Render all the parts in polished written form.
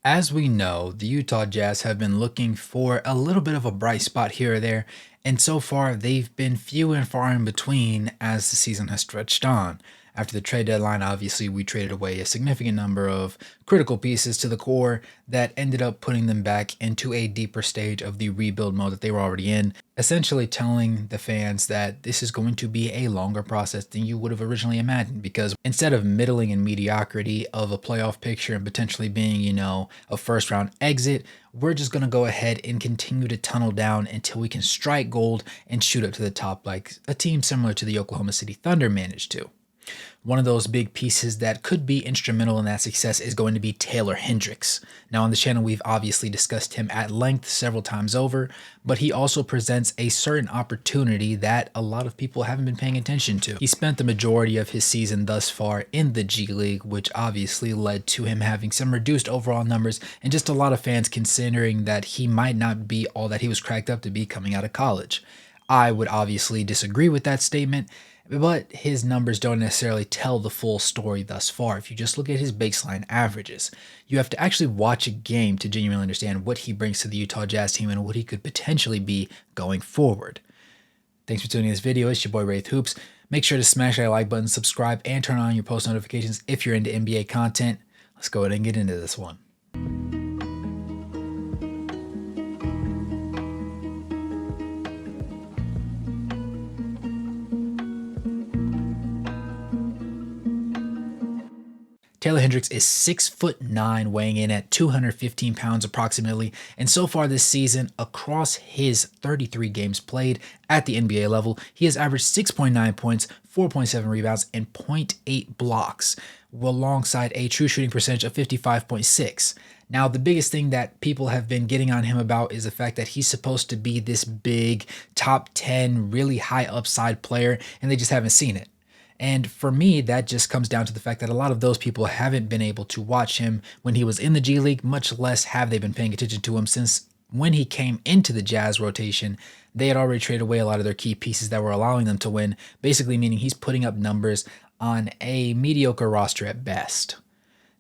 As we know, the Utah Jazz have been looking for a little bit of a bright spot here or there, and so far they've been few and far in between as the season has stretched on. After the trade deadline, obviously, we traded away a significant number of critical pieces to the core that ended up putting them back into a deeper stage of the rebuild mode that they were already in, essentially telling the fans that this is going to be a longer process than you would have originally imagined. Because instead of middling in mediocrity of a playoff picture and potentially being, a first round exit, we're just going to go ahead and continue to tunnel down until we can strike gold and shoot up to the top like a team similar to the Oklahoma City Thunder managed to. One of those big pieces that could be instrumental in that success is going to be Taylor Hendricks. Now on the channel, we've obviously discussed him at length several times over, but he also presents a certain opportunity that a lot of people haven't been paying attention to. He spent the majority of his season thus far in the G League, which obviously led to him having some reduced overall numbers and just a lot of fans considering that he might not be all that he was cracked up to be coming out of college. I would obviously disagree with that statement, but his numbers don't necessarily tell the full story thus far. If you just look at his baseline averages, you have to actually watch a game to genuinely understand what he brings to the Utah Jazz team and what he could potentially be going forward. Thanks for tuning in this video. It's your boy Wraith Hoops. Make sure to smash that like button, subscribe, and turn on your post notifications if you're into NBA content. Let's go ahead and get into this one. Taylor Hendricks is 6'9", weighing in at 215 pounds approximately, and so far this season, across his 33 games played at the NBA level, he has averaged 6.9 points, 4.7 rebounds, and 0.8 blocks, alongside a true shooting percentage of 55.6. Now, the biggest thing that people have been getting on him about is the fact that he's supposed to be this big, top 10, really high upside player, and they just haven't seen it. And for me, that just comes down to the fact that a lot of those people haven't been able to watch him when he was in the G League, much less have they been paying attention to him since when he came into the Jazz rotation. They had already traded away a lot of their key pieces that were allowing them to win, basically meaning he's putting up numbers on a mediocre roster at best.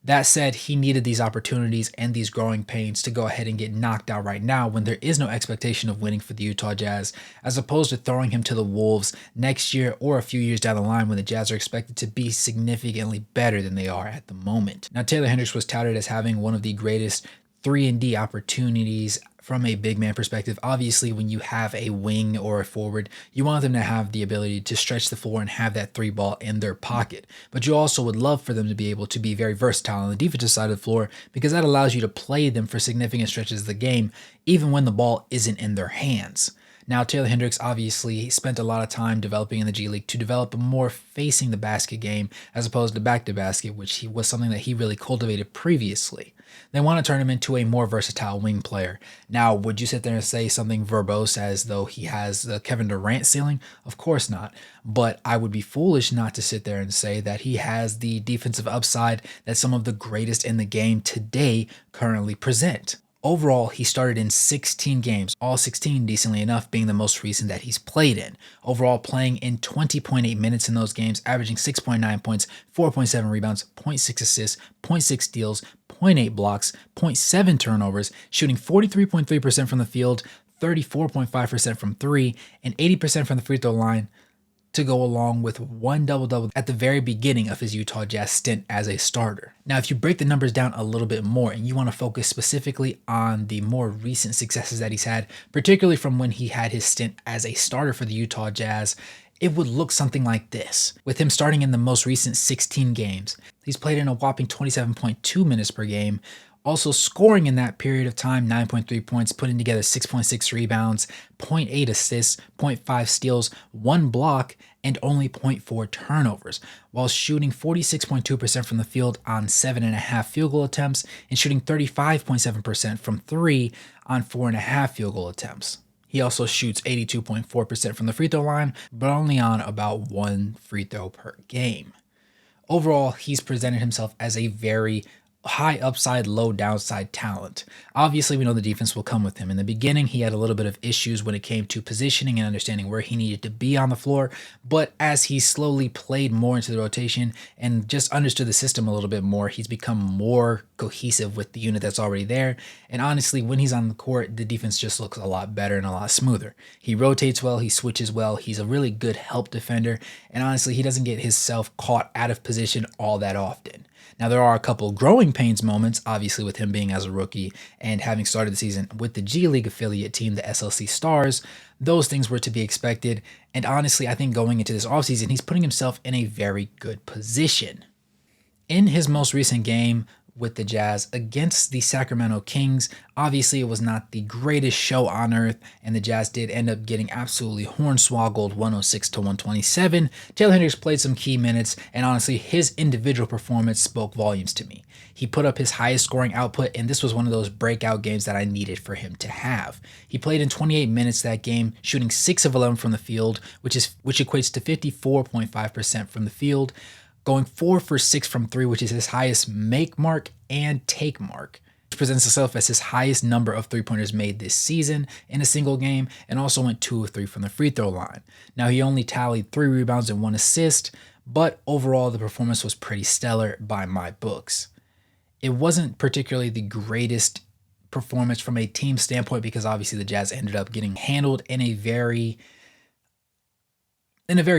That said, he needed these opportunities and these growing pains to go ahead and get knocked out right now when there is no expectation of winning for the Utah Jazz, as opposed to throwing him to the Wolves next year or a few years down the line when the Jazz are expected to be significantly better than they are at the moment. Now, Taylor Hendricks was touted as having one of the greatest 3-and-D opportunities from a big man perspective. Obviously, when you have a wing or a forward, you want them to have the ability to stretch the floor and have that three ball in their pocket. But you also would love for them to be able to be very versatile on the defensive side of the floor, because that allows you to play them for significant stretches of the game, even when the ball isn't in their hands. Now, Taylor Hendricks obviously spent a lot of time developing in the G League to develop a more facing the basket game as opposed to back to basket, which was something that he really cultivated previously. They want to turn him into a more versatile wing player. Now, would you sit there and say something verbose as though he has the Kevin Durant ceiling? Of course not. But I would be foolish not to sit there and say that he has the defensive upside that some of the greatest in the game today currently present. Overall, he started in 16 games, all 16 decently enough being the most recent that he's played in. Overall, playing in 20.8 minutes in those games, averaging 6.9 points, 4.7 rebounds, 0.6 assists, 0.6 steals, 0.8 blocks, 0.7 turnovers, shooting 43.3% from the field, 34.5% from three, and 80% from the free throw line, to go along with one double-double at the very beginning of his Utah Jazz stint as a starter. Now, if you break the numbers down a little bit more and you want to focus specifically on the more recent successes that he's had, particularly from when he had his stint as a starter for the Utah Jazz, it would look something like this. With him starting in the most recent 16 games, he's played in a whopping 27.2 minutes per game, also scoring in that period of time 9.3 points, putting together 6.6 rebounds, 0.8 assists, 0.5 steals, 1 block, and only 0.4 turnovers, while shooting 46.2% from the field on 7.5 field goal attempts and shooting 35.7% from three on 4.5 field goal attempts. He also shoots 82.4% from the free throw line, but only on about 1 free throw per game. Overall, he's presented himself as a very high upside, low downside talent. Obviously, we know the defense will come with him. In the beginning, he had a little bit of issues when it came to positioning and understanding where he needed to be on the floor. But as he slowly played more into the rotation and just understood the system a little bit more, he's become more cohesive with the unit that's already there. And honestly, when he's on the court, the defense just looks a lot better and a lot smoother. He rotates well, he switches well, he's a really good help defender. And honestly, he doesn't get himself caught out of position all that often. Now, there are a couple growing pains moments, obviously, with him being as a rookie and having started the season with the G League affiliate team, the SLC Stars. Those things were to be expected. And honestly, I think going into this offseason, he's putting himself in a very good position. In his most recent game with the Jazz against the Sacramento Kings, obviously it was not the greatest show on earth, and the Jazz did end up getting absolutely hornswoggled 106-127. Taylor Hendricks played some key minutes, and honestly, his individual performance spoke volumes to me. He put up his highest scoring output, and this was one of those breakout games that I needed for him to have. He played in 28 minutes that game, shooting 6 of 11 from the field, which equates to 54.5% from the field, going 4 for 6 from 3, which is his highest make mark and take mark, which presents itself as his highest number of three-pointers made this season in a single game, and also went 2 of 3 from the free throw line. Now, he only tallied 3 rebounds and 1 assist, but overall the performance was pretty stellar by my books. It wasn't particularly the greatest performance from a team standpoint because obviously the Jazz ended up getting handled in a very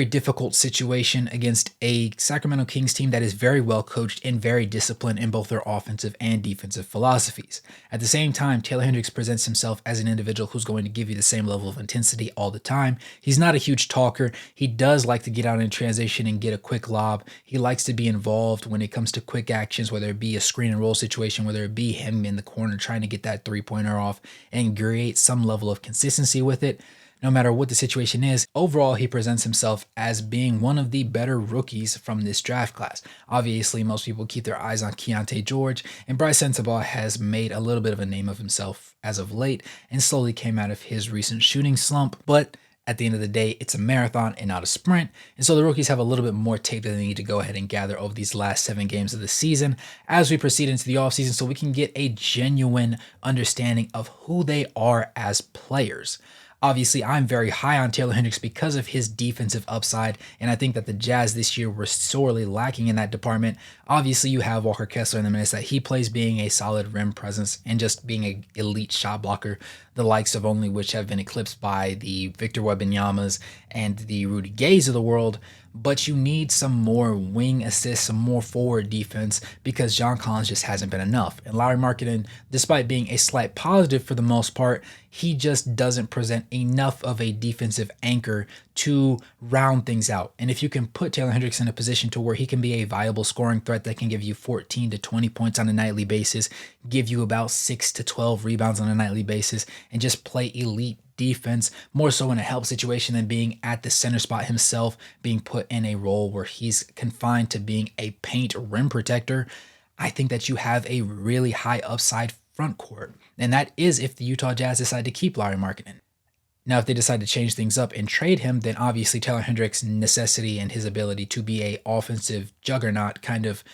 difficult situation against a Sacramento Kings team that is very well coached and very disciplined in both their offensive and defensive philosophies. At the same time, Taylor Hendricks presents himself as an individual who's going to give you the same level of intensity all the time. He's not a huge talker. He does like to get out in transition and get a quick lob. He likes to be involved when it comes to quick actions, whether it be a screen and roll situation, whether it be him in the corner trying to get that three-pointer off and create some level of consistency with it. No matter what the situation is, overall, he presents himself as being one of the better rookies from this draft class. Obviously, most people keep their eyes on Keyonte George, and Bryce Sensabaugh has made a little bit of a name of himself as of late and slowly came out of his recent shooting slump. But at the end of the day, it's a marathon and not a sprint, and so the rookies have a little bit more tape that they need to go ahead and gather over these last 7 games of the season as we proceed into the offseason so we can get a genuine understanding of who they are as players. Obviously, I'm very high on Taylor Hendricks because of his defensive upside, and I think that the Jazz this year were sorely lacking in that department. Obviously, you have Walker Kessler in the minutes that he plays being a solid rim presence and just being an elite shot blocker, the likes of only which have been eclipsed by the Victor Wembanyama's and the Rudy Gays of the world. But you need some more wing assists, some more forward defense because John Collins just hasn't been enough. And Lauri Markkanen, despite being a slight positive for the most part, he just doesn't present enough of a defensive anchor to round things out. And if you can put Taylor Hendricks in a position to where he can be a viable scoring threat that can give you 14 to 20 points on a nightly basis, give you about 6 to 12 rebounds on a nightly basis, and just play elite defense, more so in a help situation than being at the center spot himself, being put in a role where he's confined to being a paint rim protector, I think that you have a really high upside front court. And that is if the Utah Jazz decide to keep Lauri Markkanen. Now, if they decide to change things up and trade him, then obviously Taylor Hendricks' necessity and his ability to be a offensive juggernaut kind of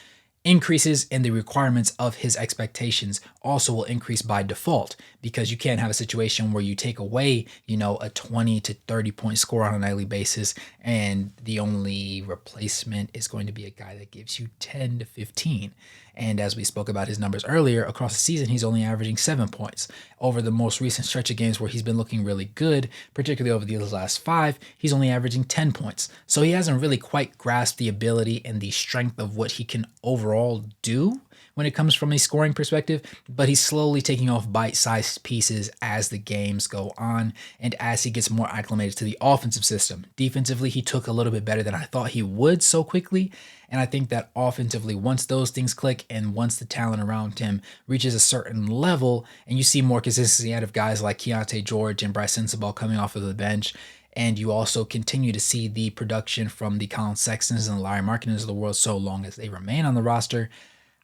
increases, and the requirements of his expectations also will increase by default because you can't have a situation where you take away, a 20 to 30 point score on a nightly basis and the only replacement is going to be a guy that gives you 10 to 15. And as we spoke about his numbers earlier, across the season, he's only averaging 7 points. Over the most recent stretch of games where he's been looking really good, particularly over the last 5, he's only averaging 10 points. So he hasn't really quite grasped the ability and the strength of what he can overall do when it comes from a scoring perspective, but he's slowly taking off bite-sized pieces as the games go on and as he gets more acclimated to the offensive system. Defensively, he took a little bit better than I thought he would so quickly, and I think that offensively, once those things click and once the talent around him reaches a certain level and you see more consistency out of guys like Keyonte George and Bryce Sensabaugh coming off of the bench, and you also continue to see the production from the Colin Sextons and the Lauri Markkanens of the world so long as they remain on the roster,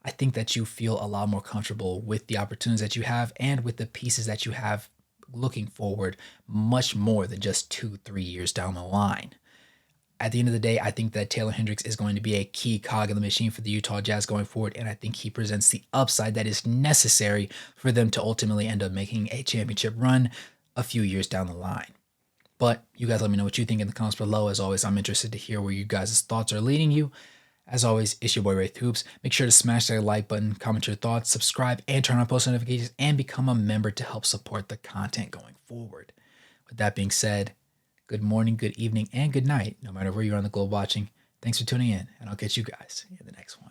I think that you feel a lot more comfortable with the opportunities that you have and with the pieces that you have looking forward much more than just 2-3 years down the line. at the end of the day, I think that Taylor Hendricks is going to be a key cog in the machine for the Utah Jazz going forward, and I think he presents the upside that is necessary for them to ultimately end up making a championship run a few years down the line. But you guys let me know what you think in the comments below. As always, I'm interested to hear where you guys' thoughts are leading you. As always, it's your boy Wraith Hoops. Make sure to smash that like button, comment your thoughts, subscribe, and turn on post notifications, and become a member to help support the content going forward. With that being said, good morning, good evening, and good night, no matter where you're on the globe watching. Thanks for tuning in, and I'll catch you guys in the next one.